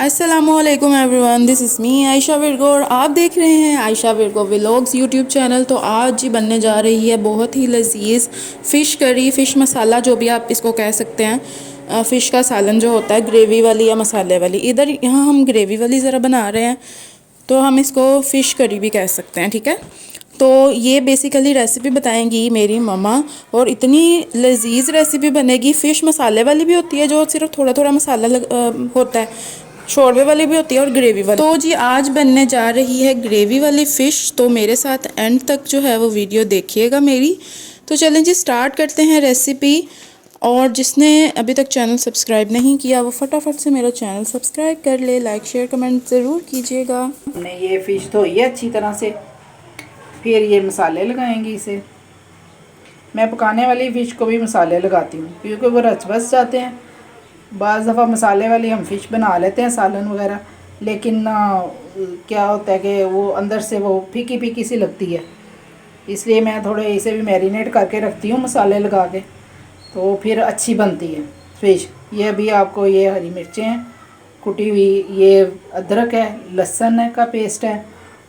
अस्सलामुअलैकुम everyone, this is me Ayesha Virgo और आप देख रहे हैं Ayesha Virgo vlogs YouTube channel. तो आज जी बनने जा रही है बहुत ही लजीज फ़िश करी, फ़िश मसाला जो भी आप इसको कह सकते हैं। फ़िश का सालन जो होता है ग्रेवी वाली या मसाले वाली, इधर यहाँ हम ग्रेवी वाली ज़रा बना रहे हैं तो हम इसको फ़िश करी भी कह सकते हैं। ठीक है, तो ये बेसिकली रेसिपी बताएंगी मेरी ममा और इतनी लजीज रेसिपी बनेगी। फ़िश मसाले वाली भी होती है जो सिर्फ थोड़ा थोड़ा मसाला होता है, शोरबे वाली भी होती है और ग्रेवी वाली। तो जी आज बनने जा रही है ग्रेवी वाली फ़िश, तो मेरे साथ एंड तक जो है वो वीडियो देखिएगा मेरी। तो चलें जी स्टार्ट करते हैं रेसिपी। और जिसने अभी तक चैनल सब्सक्राइब नहीं किया वो फटाफट से मेरा चैनल सब्सक्राइब कर ले, लाइक शेयर कमेंट ज़रूर कीजिएगा। हमने ये फ़िश धोई है अच्छी तरह से, फिर ये मसाले लगाएंगे इसे। मैं पकाने वाली फ़िश को भी मसाले लगाती हूँ क्योंकि वो रच बस जाते हैं। बाज़ दफ़ा मसाले वाली हम फ़िश बना लेते हैं सालन वगैरह, लेकिन क्या होता है कि वो अंदर से वो फीकी फीकी सी लगती है, इसलिए मैं थोड़े इसे भी मैरिनेट करके रखती हूँ मसाले लगा के, तो फिर अच्छी बनती है फ़िश। ये अभी आपको ये हरी मिर्चें हैं कुटी हुई, ये अदरक है, लहसुन है का पेस्ट है,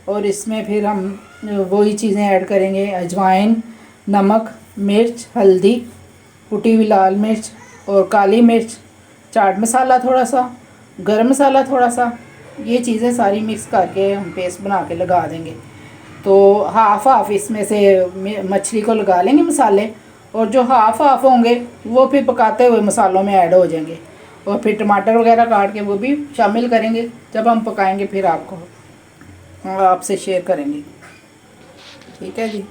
और इसमें फिर हम वही चीज़ें ऐड करेंगे, अजवाइन, नमक, मिर्च, हल्दी, कुटी हुई लाल मिर्च और काली मिर्च, चाट मसाला थोड़ा सा, गरम मसाला थोड़ा सा। ये चीज़ें सारी मिक्स करके हम पेस्ट बना के लगा देंगे। तो हाफ़ हाफ़ इसमें से मछली को लगा लेंगे मसाले, और जो हाफ़ हाफ़ होंगे वो फिर पकाते हुए मसालों में ऐड हो जाएंगे, और फिर टमाटर वगैरह काट के वो भी शामिल करेंगे जब हम पकाएंगे, फिर आपसे शेयर करेंगे। ठीक है जी।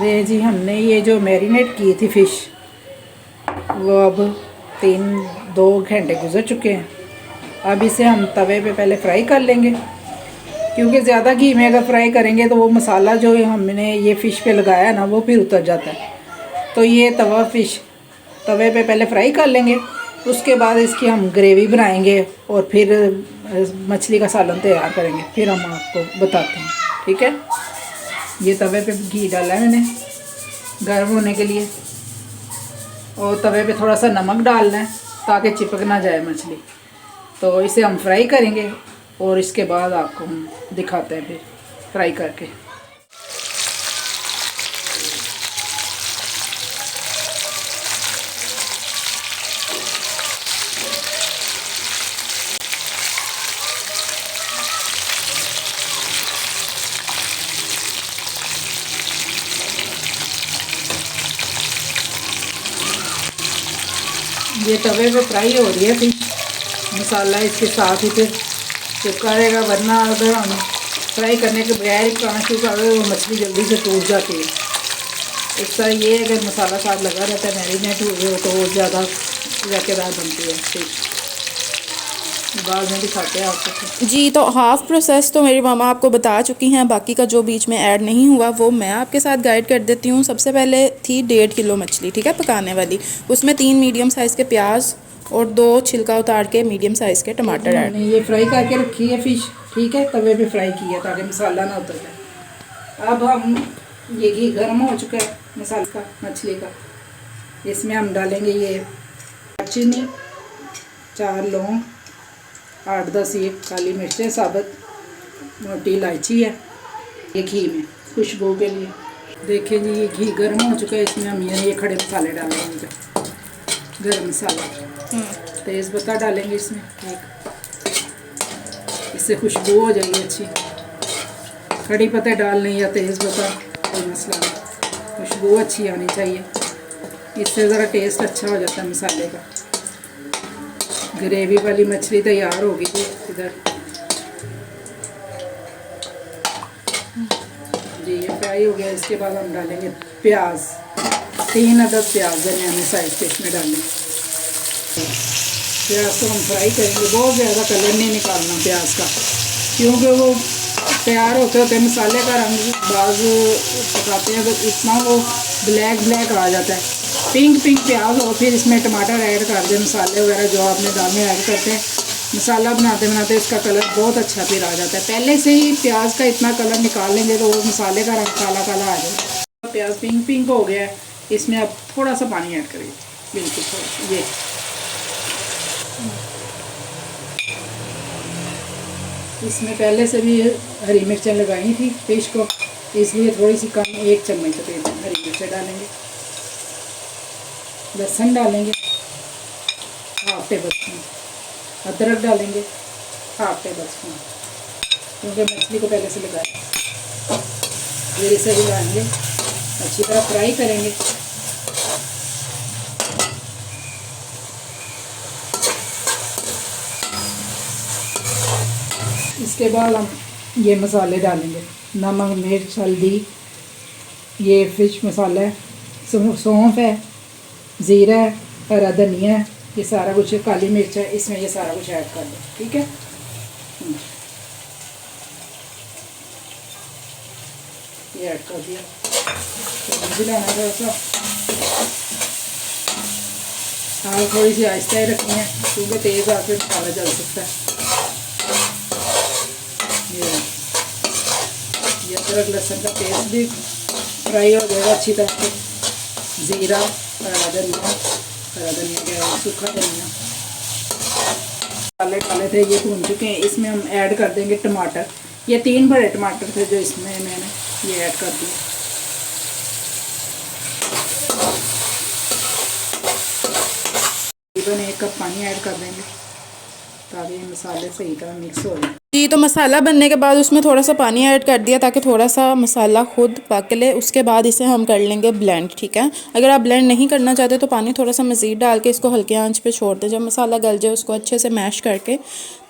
ये जी हमने ये जो मैरिनेट की थी फ़िश, वो अब 2 घंटे गुजर चुके हैं। अब इसे हम तवे पे पहले फ्राई कर लेंगे, क्योंकि ज़्यादा घी में अगर फ्राई करेंगे तो वो मसाला जो हमने ये फ़िश पे लगाया ना वो फिर उतर जाता है। तो ये तवे पे पहले फ्राई कर लेंगे, उसके बाद इसकी हम ग्रेवी बनाएंगे और फिर मछली का सालन तैयार करेंगे, फिर हम आपको बताते हैं। ठीक है, ये तवे पे घी डाला है मैंने गर्म होने के लिए, और तवे पे थोड़ा सा नमक डालना है ताकि चिपक ना जाए मछली। तो इसे हम फ्राई करेंगे और इसके बाद आपको हम दिखाते हैं फिर फ्राई करके। ये तवे पे फ्राई हो रही है फिर मसाला इसके साथ ही फिर चिपका रहेगा, वरना अगर हम फ्राई करने के बगैर पकाना शुरू कर दे वो मछली जल्दी से टूट जाती है। इस तरह ये अगर मसाला साथ लगा रहता है, मैरिनेट हुए हो, तो वो ज़्यादा जाकेदार बनती है फिश। बाद में दिखाते हैं आपको जी। तो हाफ़ प्रोसेस तो मेरी मामा आपको बता चुकी हैं, बाकी का जो बीच में ऐड नहीं हुआ वो मैं आपके साथ गाइड कर देती हूँ। सबसे पहले थी 1.5 किलो मछली, ठीक है, पकाने वाली। उसमें 3 मीडियम साइज़ के प्याज और 2 छिलका उतार के मीडियम साइज़ के टमाटर ऐड। ये फ्राई करके रखी है फ़िश, ठीक है, तवे पे फ्राई की है ताकि मसाला ना उतर जाए। अब हम ये घी गर्म हो चुका है मसाले का, मछली का, इसमें हम डालेंगे ये दालचीनी, 4 लौंग, 8-10 ये काली मिर्चें साबुत, मोटी इलायची है, ये घी में खुशबू के लिए। देखिए जी ये घी गर्म हो चुका है, इसमें हम ये खड़े मसाले डालेंगे। गरम मसाला, तेज़ पत्ता डालेंगे इसमें एक, इससे खुशबू हो जाएगी अच्छी। कड़ी पत्ते डालने या तेज़ पत्ता कोई मसला नहीं, खुशबू अच्छी आनी चाहिए, इससे ज़रा टेस्ट अच्छा हो जाता है मसाले का। ग्रेवी वाली मछली तैयार होगी जी इधर जी, ये फ्राई हो गया। इसके बाद हम डालेंगे प्याज, 3 अदद प्याज दरमियाने साइज के इसमें डालेंगे। प्याज को हम फ्राई करेंगे, बहुत ज़्यादा कलर नहीं निकालना प्याज का, क्योंकि वो तैयार होते होते मसाले का रंग बाज पकाते हैं तो इतना वो ब्लैक आ जाता है। पिंक प्याज हो, फिर इसमें टमाटर ऐड कर दें, मसाले वगैरह जो आपने दाल में ऐड करते हैं। मसाला बनाते बनाते इसका कलर बहुत अच्छा फिर आ जाता है। पहले से ही प्याज का इतना कलर निकाल लेंगे तो वो मसाले का रंग काला आ जाएगा। प्याज पिंक हो गया है, इसमें अब थोड़ा सा पानी ऐड करेंगे, बिल्कुल थोड़ा ये इसमें पहले से भी हरी मिर्चें लगाई थी फिश को, इसलिए थोड़ी सी कम, 1 चम्मच तक हरी मिर्चें डालेंगे। लहसुन डालेंगे हाफ टेबल स्पून, अदरक डालेंगे हाफ टेबल स्पून, क्योंकि मछली को पहले से लगाया। फिर इसे हिलाएंगे, अच्छी तरह फ्राई करेंगे। इसके बाद हम ये मसाले डालेंगे, नमक, मिर्च, हल्दी, ये फिश मसाला है, सौंफ है, ज़ीरा है, हरा धनिया है, ये सारा कुछ, काली मिर्च है, इसमें ये सारा कुछ ऐड कर दो। ठीक है, ये ऐड कर दिया। तो मिलाना थोड़ा सा, आग थोड़ी सी आहिस्ता ही रखनी है, क्योंकि तेज़ आग पे मसाला जल सकता है। ये अदरक लहसुन का पेस्ट भी फ्राई हो जाएगा अच्छी तरह से। ज़ीरा, हरा धनिया क्या, सूखा धनिया, मसाले डाले थे, ये भून चुके हैं। इसमें हम ऐड कर देंगे टमाटर। ये 3 बड़े टमाटर थे जो इसमें मैंने ये ऐड कर दिए। तकरीबन 1 कप पानी ऐड कर देंगे ताकि ये मसाले सही तरह मिक्स हो जाए। जी, तो मसाला बनने के बाद उसमें थोड़ा सा पानी ऐड कर दिया ताकि थोड़ा सा मसाला खुद पक ले। उसके बाद इसे हम कर लेंगे ब्लेंड। ठीक है, अगर आप ब्लेंड नहीं करना चाहते तो पानी थोड़ा सा मज़ीद डाल के इसको हल्के आंच पे छोड़ दें। जब मसाला गल जाए उसको अच्छे से मैश करके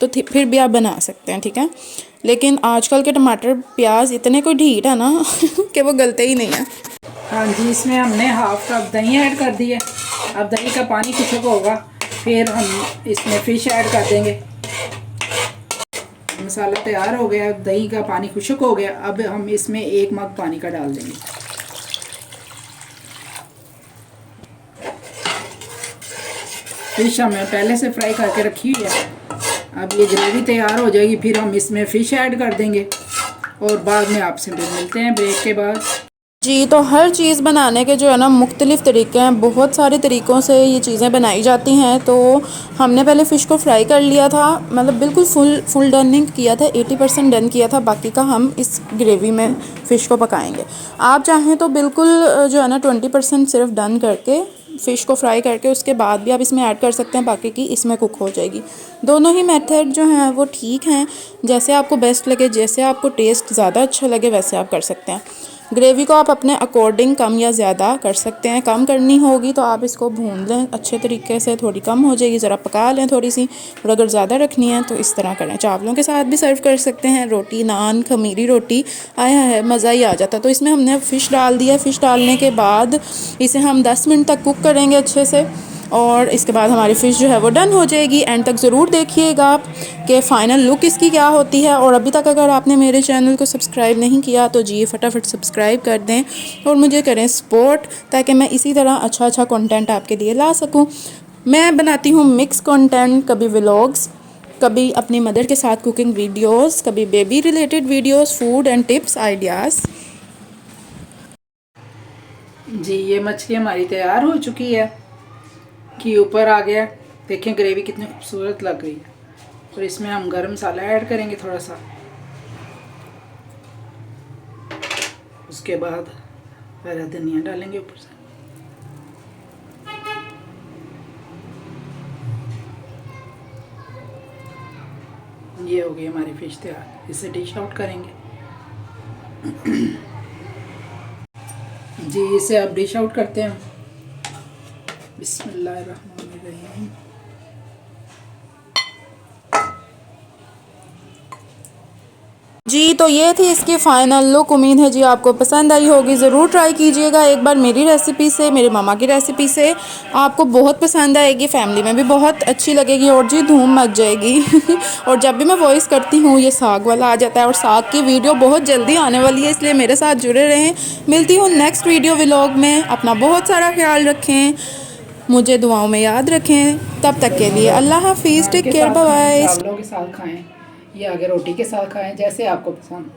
तो फिर भी आप बना सकते हैं। ठीक है, लेकिन आजकल के टमाटर प्याज इतने कोई ढीठ है ना कि वो गलते ही नहीं है। हाँ जी, इसमें हमने हाफ कप दही ऐड कर दी है। अब दही का पानी खुशक होगा, फिर हम इसमें फ़िश ऐड कर देंगे। मसाला तैयार हो गया, दही का पानी खुशक हो गया। अब हम इसमें 1 मग पानी का डाल देंगे। फ़िश हमने पहले से फ्राई करके रखी हुई है। अब ये ग्रेवी तैयार हो जाएगी, फिर हम इसमें फ़िश ऐड कर देंगे और बाद में आपसे फिर मिलते हैं ब्रेक के बाद। जी, तो हर चीज़ बनाने के जो है ना मुख्तलिफ़ तरीके हैं, बहुत सारे तरीक़ों से ये चीज़ें बनाई जाती हैं। तो हमने पहले फ़िश को फ्राई कर लिया था, मतलब बिल्कुल फुल डन नहीं किया था, 80% डन किया था, बाकी का हम इस ग्रेवी में फ़िश को पकाएंगे। आप चाहें तो बिल्कुल जो है ना 20% सिर्फ डन करके फ़िश को फ्राई करके उसके बाद भी आप इसमें ऐड कर सकते हैं, बाकी की इसमें कुक हो जाएगी। दोनों ही मेथड जो हैं वो ठीक हैं, जैसे आपको बेस्ट लगे, जैसे आपको टेस्ट ज़्यादा अच्छा लगे वैसे आप कर सकते हैं। ग्रेवी को आप अपने अकॉर्डिंग कम या ज़्यादा कर सकते हैं। कम करनी होगी तो आप इसको भून लें अच्छे तरीके से, थोड़ी कम हो जाएगी, ज़रा पका लें थोड़ी सी। और अगर ज़्यादा रखनी है तो इस तरह करें। चावलों के साथ भी सर्व कर सकते हैं, रोटी, नान, खमीरी रोटी, आया है मज़ा ही आ जाता है। तो इसमें हमने फ़िश डाल दिया। फ़िश डालने के बाद इसे हम 10 मिनट तक कुक करेंगे अच्छे से, और इसके बाद हमारी फ़िश जो है वो डन हो जाएगी। एंड तक ज़रूर देखिएगा आप कि फ़ाइनल लुक इसकी क्या होती है। और अभी तक अगर आपने मेरे चैनल को सब्सक्राइब नहीं किया तो जी फटाफट सब्सक्राइब कर दें और मुझे करें सपोर्ट, ताकि मैं इसी तरह अच्छा कंटेंट आपके लिए ला सकूं। मैं बनाती हूँ मिक्स कंटेंट, कभी व्लॉग्स, कभी अपनी मदर के साथ कुकिंग वीडियोस, कभी baby related videos, food and tips ideas. जी, ये मछली हमारी तैयार हो चुकी है कि ऊपर आ गया। देखें ग्रेवी कितनी खूबसूरत लग गई है। और इसमें हम गरम मसाला ऐड करेंगे थोड़ा सा। उसके बाद हरा धनिया डालेंगे ऊपर से। ये हो गई हमारी फ़िश तैयार। इसे डिश आउट करेंगे। जी, इसे अब डिश आउट करते हैं। बिस्मिल्लाहिर्रहमानिर्रहीम। जी, तो ये थी इसकी फ़ाइनल लुक। उम्मीद है जी आपको पसंद आई होगी। ज़रूर ट्राई कीजिएगा एक बार मेरी रेसिपी से, मेरी मामा की रेसिपी से। आपको बहुत पसंद आएगी, फैमिली में भी बहुत अच्छी लगेगी और जी धूम मच जाएगी। और जब भी मैं वॉइस करती हूँ ये साग वाला आ जाता है, और साग की वीडियो बहुत जल्दी आने वाली है, इसलिए मेरे साथ जुड़े रहें। मिलती हूँ नेक्स्ट वीडियो व्लॉग में। अपना बहुत सारा ख्याल रखें, मुझे दुआओं में याद रखें। तब तक के लिए अल्लाह हाफिज़, टेक केयर, बाय बाय। चावलों के साथ खाएं या अगर रोटी के साथ खाएं, जैसे आपको पसंद।